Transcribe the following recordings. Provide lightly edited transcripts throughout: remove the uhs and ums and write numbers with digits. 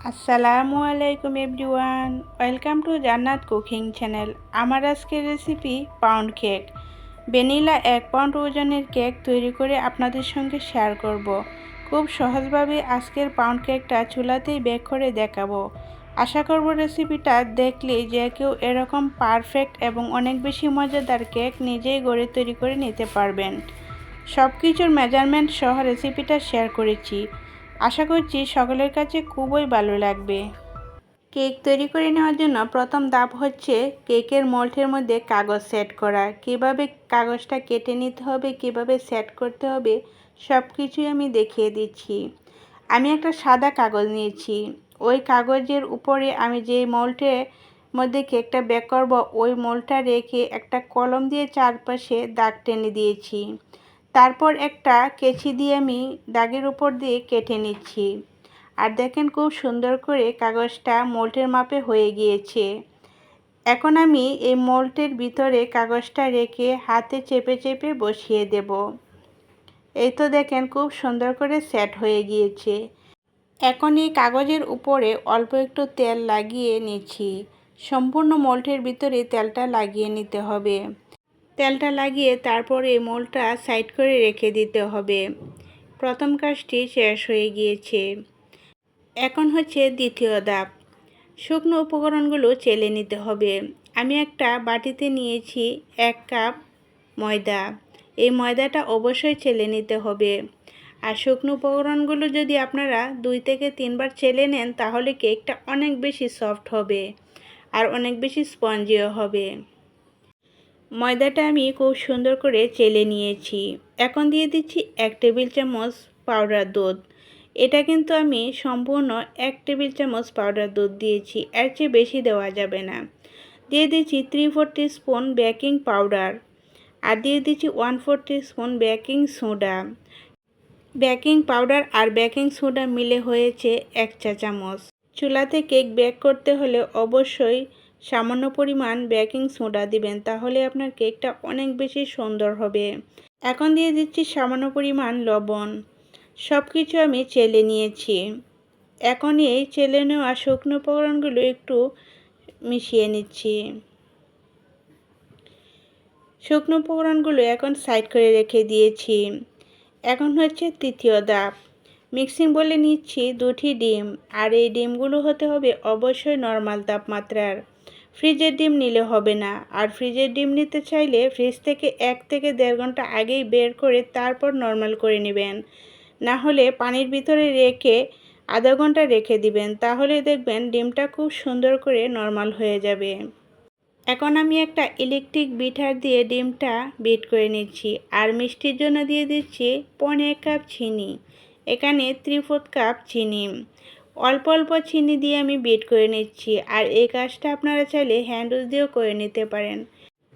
আসসালামু আলাইকুম everyone, welcome to জান্নাত কুকিং চ্যানেল। আমার আজকের recipe pound cake. Vanilla 1 pound ওজনের কেক তৈরি করে আপনাদের সঙ্গে শেয়ার করব। খুব সহজভাবে আজকের পাউন্ড কেকটা চুলাতেই বেক করে দেখাবো। আশা করব রেসিপিটা দেখলেই যে কেউ এরকম পারফেক্ট এবং অনেক বেশি মজাদার কেক নিজেই গড়ে তৈরি করে নিতে পারবেন। সব কিছুর মেজারমেন্ট সহ রেসিপিটা শেয়ার করেছি। আশা করছি সকলের কাছে খুবই ভালো লাগবে। কেক তৈরি করে নেওয়ার জন্য প্রথম ধাপ হচ্ছে কেকের মোল্ডের মধ্যে কাগজ সেট করা। কিভাবে কাগজটা কেটে নিতে হবে, কিভাবে সেট করতে হবে, সব কিছুই আমি দেখিয়ে দিচ্ছি। আমি একটা সাদা কাগজ নিয়েছি। ওই কাগজের উপরে আমি যে মোল্ডের মধ্যে কেকটা বেক করব ওই মোল্ডটা রেখে একটা কলম দিয়ে চারপাশে দাগ টেনে দিয়েছি। তারপর একটা কেচি দিয়ে আমি দাগের উপর দিয়ে কেটে নিচ্ছি। আর দেখেন খুব সুন্দর করে কাগজটা মোল্ডের মাপে হয়ে গিয়েছে। এখন আমি এই মোল্ডের ভিতরে কাগজটা রেখে হাতে চেপে চেপে বসিয়ে দেব। এই তো দেখেন খুব সুন্দর করে সেট হয়ে গিয়েছে। এখন এই কাগজের উপরে অল্প একটু তেল লাগিয়ে নিচ্ছি। সম্পূর্ণ মোল্ডের ভিতরে তেলটা লাগিয়ে নিতে হবে। তেলটা লাগিয়ে তারপরে মোল্ডটা সাইড করে রেখে দিতে হবে। প্রথম কাজটি শেষ হয়ে গিয়েছে। এখন হচ্ছে দ্বিতীয় ধাপ। শুকনো উপকরণগুলো চেলে নিতে হবে। আমি একটা বাটিতে নিয়েছি 1 কাপ ময়দা। এই ময়দাটা অবশ্যই চেলে নিতে হবে। আর শুকনো উপকরণগুলো যদি আপনারা 2 থেকে 3 বার চেলে নেন তাহলে কেকটা অনেক বেশি সফট হবে আর অনেক বেশি স্পঞ্জিও হবে। ময়দাটা আমি খুব সুন্দর করে চেলে নিয়েছি। এখন দিয়ে দিচ্ছি 1 টেবিল চামচ পাউডার দুধ। এটা কিন্তু আমি সম্পূর্ণ 1 টেবিল চামচ পাউডার দুধ দিয়েছি, এর চেয়ে বেশি দেওয়া যাবে না। দিয়ে দিচ্ছি 3/4 টিস্পুন বেকিং পাউডার আর দিয়ে দিচ্ছি 1/4 teaspoon baking soda. Baking powder আর বেকিং সোডা মিলে হয়েছে 1 চা চামচ। চুলাতে কেক বেক করতে হলে অবশ্যই সামান্য পরিমাণ বেকিং সোডা দিবেন, তাহলে আপনার কেকটা অনেক বেশি সুন্দর হবে। এখন দিয়ে দিচ্ছি সামান্য পরিমাণ লবণ। সব কিছু আমি চেলে নিয়েছি। এখন এই চেলে নেওয়া শুকনো উপকরণগুলো একটু মিশিয়ে নিচ্ছি। শুকনো উপকরণগুলো এখন সাইড করে রেখে দিয়েছি। এখন হচ্ছে তৃতীয় ধাপ। মিক্সিং বলে নিচ্ছি 2টি ডিম, আর এই ডিমগুলো হতে হবে অবশ্যই নর্মাল তাপমাত্রার। ফ্রিজের ডিম নিলে হবে না। আর ফ্রিজের ডিম নিতে চাইলে ফ্রিজ থেকে 1 থেকে 1.5 ঘন্টা আগেই বের করে তারপর নর্মাল করে নেবেন। না হলে পানির ভিতরে রেখে আধা ঘন্টা রেখে দিবেন, তাহলে দেখবেন ডিমটা খুব সুন্দর করে নর্মাল হয়ে যাবে। এখন আমি একটা ইলেকট্রিক বিটার দিয়ে ডিমটা বিট করে নিচ্ছি। আর মিষ্টির জন্য দিয়ে দিচ্ছি 1.5 কাপ চিনি। এখানে 3/4 কাপ চিনি। অল্প অল্প চিনি দিয়ে আমি বিট করে নিচ্ছি। আর এই কাজটা আপনারা চাইলে হ্যান্ড উইচ দিয়েও করে নিতে পারেন।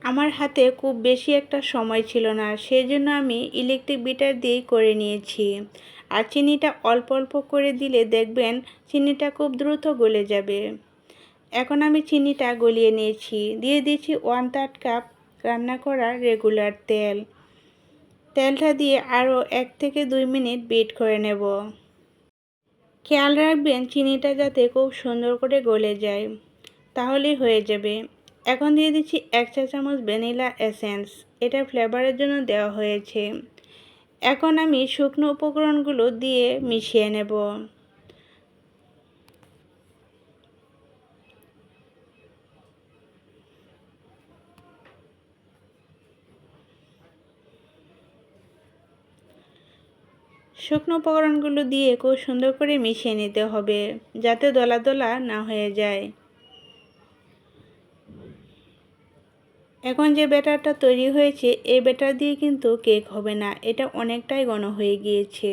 আমার হাতে খুব বেশি একটা সময় ছিল না, সেই জন্য আমি ইলেকট্রিক বিটার দিয়েই করে নিয়েছি। আর চিনিটা অল্প অল্প করে দিলে দেখবেন চিনিটা খুব দ্রুত গলে যাবে। এখন আমি চিনিটা গলিয়ে নিয়েছি। দিয়ে দিচ্ছি 1/3 কাপ রান্না করা রেগুলার তেল। তেলটা দিয়ে আরও 1 থেকে 2 মিনিট বিট করে নেব। খেয়াল রাখবেন চিনিটা যাতে খুব সুন্দর করে গলে যায়, তাহলেই হয়ে যাবে। এখন দিয়ে দিচ্ছি 1 চা চামচ ভ্যানিলা এসেন্স। এটা ফ্লেভারের জন্য দেওয়া হয়েছে। এখন আমি শুকনো উপকরণগুলো দিয়ে মিশিয়ে নেব। শুকনো উপকরণগুলো দিয়ে খুব সুন্দর করে মিশিয়ে নিতে হবে, যাতে দলা দলা না হয়ে যায়। এখন যে ব্যাটারটা তৈরি হয়েছে এই ব্যাটার দিয়ে কিন্তু কেক হবে না, এটা অনেকটাই ঘন হয়ে গিয়েছে।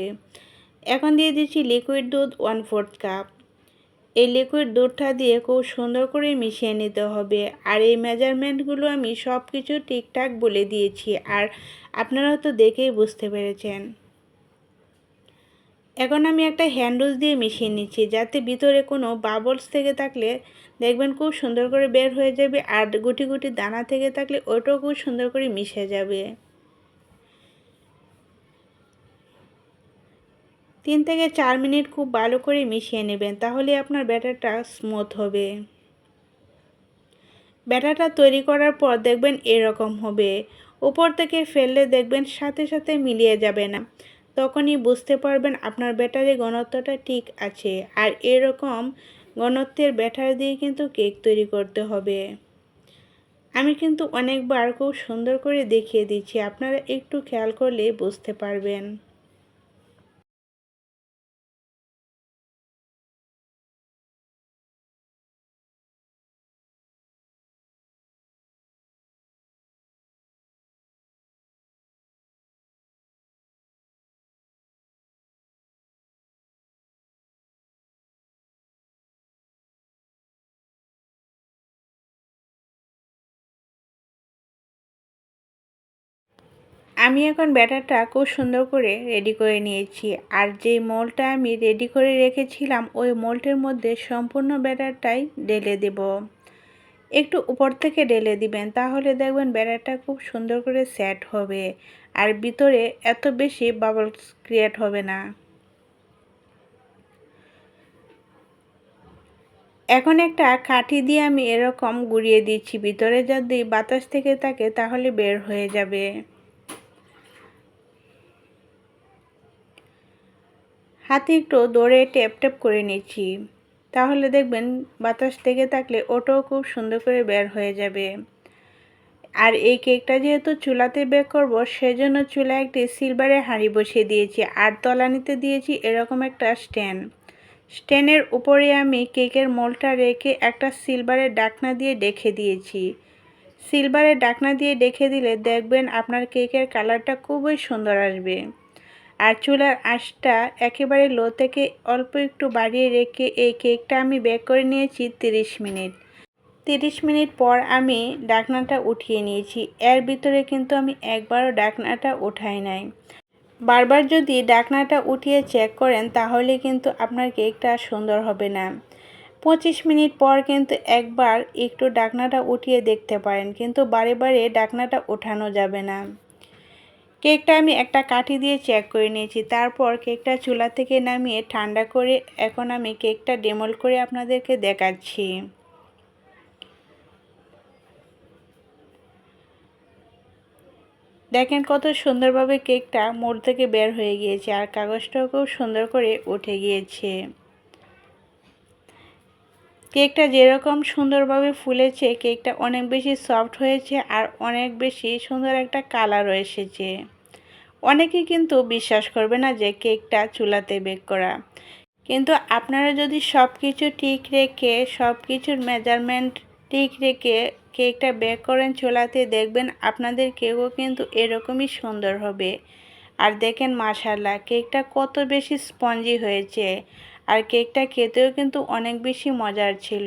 এখন দিয়ে দিচ্ছি লিকুইড দুধ 1/4 কাপ। এই লিকুইড দুধটা দিয়ে খুব সুন্দর করে মিশিয়ে নিতে হবে। আর এই মেজারমেন্টগুলো আমি সব কিছু ঠিকঠাক বলে দিয়েছি, আর আপনারা তো দেখেই বুঝতে পেরেছেন। এখন আমি একটা হ্যান্ড উইচ দিয়ে মিশিয়ে নিচ্ছি, যাতে ভিতরে কোনো বাবলস থেকে থাকলে দেখবেন খুব সুন্দর করে বের হয়ে যাবে, আর গুটি গুটি দানা থেকে থাকলে ওটাও খুব সুন্দর করে মিশে যাবে। 3 থেকে 4 মিনিট খুব ভালো করে মিশিয়ে নেবেন, তাহলে আপনার ব্যাটারটা স্মুথ হবে। ব্যাটারটা তৈরি করার পর দেখবেন এরকম হবে। উপর থেকে ফেললে দেখবেন সাথে সাথে মিলিয়ে যাবে না, তখনই বুঝতে পারবেন আপনার ব্যাটারের ঘনত্বটা ঠিক আছে। আর এরকম ঘনত্বের ব্যাটার দিয়ে কিন্তু কেক তৈরি করতে হবে। আমি কিন্তু অনেকবার খুব সুন্দর করে দেখিয়ে দিচ্ছি, আপনারা একটু খেয়াল করলে বুঝতে পারবেন। আমি এখন ব্যাটারটা খুব সুন্দর করে রেডি করে নিয়েছি। আর যে মোল্ডটা আমি রেডি করে রেখেছিলাম ওই মোল্ডের মধ্যে সম্পূর্ণ ব্যাটারটাই ঢেলে দেব। একটু উপর থেকে ঢেলে দিবেন, তাহলে দেখবেন ব্যাটারটা খুব সুন্দর করে সেট হবে আর ভিতরে এত বেশি বাবলস ক্রিয়েট হবে না। এখন একটা কাঠি দিয়ে আমি এরকম গুঁড়িয়ে দিচ্ছি, ভিতরে যদি বাতাস থেকে থাকে তাহলে বের হয়ে যাবে। হাতে একটু দৌড়ে ট্যাপ ট্যাপ করে নিচ্ছি, তাহলে দেখবেন বাতাস থেকে থাকলে ওটাও খুব সুন্দর করে বের হয়ে যাবে। আর এই কেকটা যেহেতু চুলাতে বেক করব, সেজন্য চুলায় একটি সিলভারের হাঁড়ি বসিয়ে দিয়েছি আর তলানিতে দিয়েছি এরকম একটা স্ট্যান্ডের উপরে আমি কেকের মোল্ডটা রেখে একটা সিলভারের ঢাকনা দিয়ে ঢেকে দিয়েছি। সিলভারের ঢাকনা দিয়ে ঢেকে দিলে দেখবেন আপনার কেকের কালারটা খুবই সুন্দর আসবে। আর চুলার আঁচটা একেবারে লো থেকে অল্প একটু বাড়িয়ে রেখে এই কেকটা আমি বেক করে নিয়েছি 30 মিনিট। 30 মিনিট পর আমি ঢাকনাটা উঠিয়ে নিয়েছি। এর ভিতরে কিন্তু আমি একবারও ঢাকনাটা উঠাই নাই। বারবার যদি ঢাকনাটা উঠিয়ে চেক করেন তাহলে কিন্তু আপনার কেকটা সুন্দর হবে না। 25 মিনিট পর কিন্তু একবার একটু ঢাকনাটা উঠিয়ে দেখতে পারেন, কিন্তু বারে বারে ঢাকনাটা ওঠানো যাবে না। কেকটা আমি একটা কাঠি দিয়ে চেক করে নিয়েছি, তারপর কেকটা চুলা থেকে নামিয়ে ঠান্ডা করে এখন আমি কেকটা ডেমোল করে আপনাদেরকে দেখাচ্ছি। দেখেন কত সুন্দরভাবে কেকটা মোড় থেকে বের হয়ে গিয়েছে আর কাগজটাও খুব সুন্দর করে উঠে গিয়েছে। কেকটা যেরকম সুন্দরভাবে ফুলেছে, কেকটা অনেক বেশি সফট হয়েছে আর অনেক বেশি সুন্দর একটা কালারও এসেছে। অনেকেই কিন্তু বিশ্বাস করবে না যে কেকটা চুলাতে বেক করা, কিন্তু আপনারা যদি সব কিছু ঠিক রেখে সব কিছুর মেজারমেন্ট ঠিক রেখে কেকটা বেক করেন চুলাতে, দেখবেন আপনাদের কেকও কিন্তু এরকমই সুন্দর হবে। আর দেখেন মাশাআল্লাহ কেকটা কত বেশি স্পঞ্জি হয়েছে আর কেকটা খেতেও কিন্তু অনেক বেশি মজার ছিল।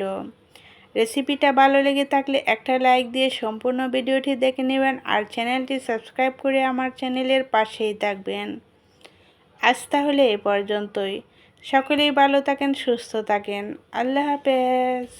রেসিপিটা ভালো লেগে থাকলে একটা লাইক দিয়ে সম্পূর্ণ ভিডিওটি দেখে নেবেন আর চ্যানেলটি সাবস্ক্রাইব করে আমার চ্যানেলের পাশেই থাকবেন। আজ তাহলে এ পর্যন্তই। সকলেই ভালো থাকেন, সুস্থ থাকেন। আল্লাহ হাফেজ।